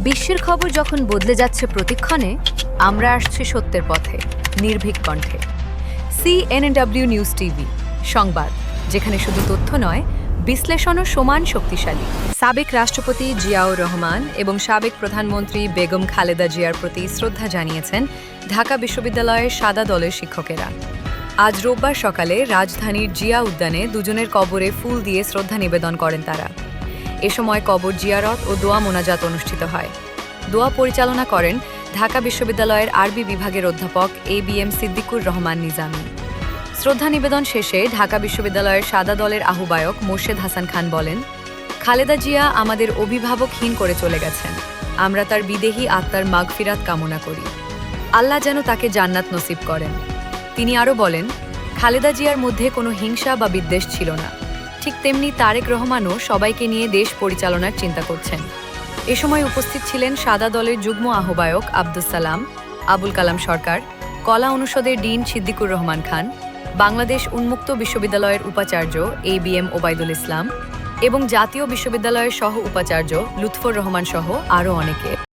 বিশ্বের খবর যখন বদলে যাচ্ছে প্রতিক্ষণে, আমরা আসছি সত্যের পথে, নির্ভীক কণ্ঠে। সিএনএনডব্লিউ নিউজ টিভি সংবাদ, যেখানে শুধু তথ্য নয়, বিশ্লেষণও সমান শক্তিশালী। সাবেক রাষ্ট্রপতি জিয়াউর রহমান এবং সাবেক প্রধানমন্ত্রী বেগম খালেদা জিয়ার প্রতি শ্রদ্ধা জানিয়েছেন ঢাকা বিশ্ববিদ্যালয়ের সাদা দলের শিক্ষকেরা। আজ রোববার সকালে রাজধানীর জিয়া উদ্যানে দুজনের কবরে ফুল দিয়ে শ্রদ্ধা নিবেদন করেন তারা। এ সময় কবর জিয়ারত ও দোয়া মোনাজাত অনুষ্ঠিত হয়। দোয়া পরিচালনা করেন ঢাকা বিশ্ববিদ্যালয়ের আরবি বিভাগের অধ্যাপক ABM সিদ্দিকুর রহমান নিজামী। শ্রদ্ধা নিবেদন শেষে ঢাকা বিশ্ববিদ্যালয়ের সাদা দলের আহ্বায়ক মোর্শেদ হাসান খান বলেন, খালেদা জিয়া আমাদের অভিভাবকহীন করে চলে গেছেন। আমরা তার বিদেহী আত্মার মাগফিরাত কামনা করি। আল্লাহ যেন তাকে জান্নাত নসিব করেন। তিনি আরও বলেন, খালেদা জিয়ার মধ্যে কোনো হিংসা বা বিদ্বেষ ছিল না। ঠিক তেমনি তারেক রহমানও সবাইকে নিয়ে দেশ পরিচালনার চিন্তা করছেন। এ সময় উপস্থিত ছিলেন সাদা দলের যুগ্ম আহ্বায়ক আব্দুস সালাম, আবুল কালাম সরকার, কলা অনুষদের ডিন সিদ্দিকুর রহমান খান, বাংলাদেশ উন্মুক্ত বিশ্ববিদ্যালয়ের উপাচার্য ABM ওবায়দুল ইসলাম এবং জাতীয় বিশ্ববিদ্যালয়ের সহ উপাচার্য লুৎফর রহমান সহ আরও অনেকে।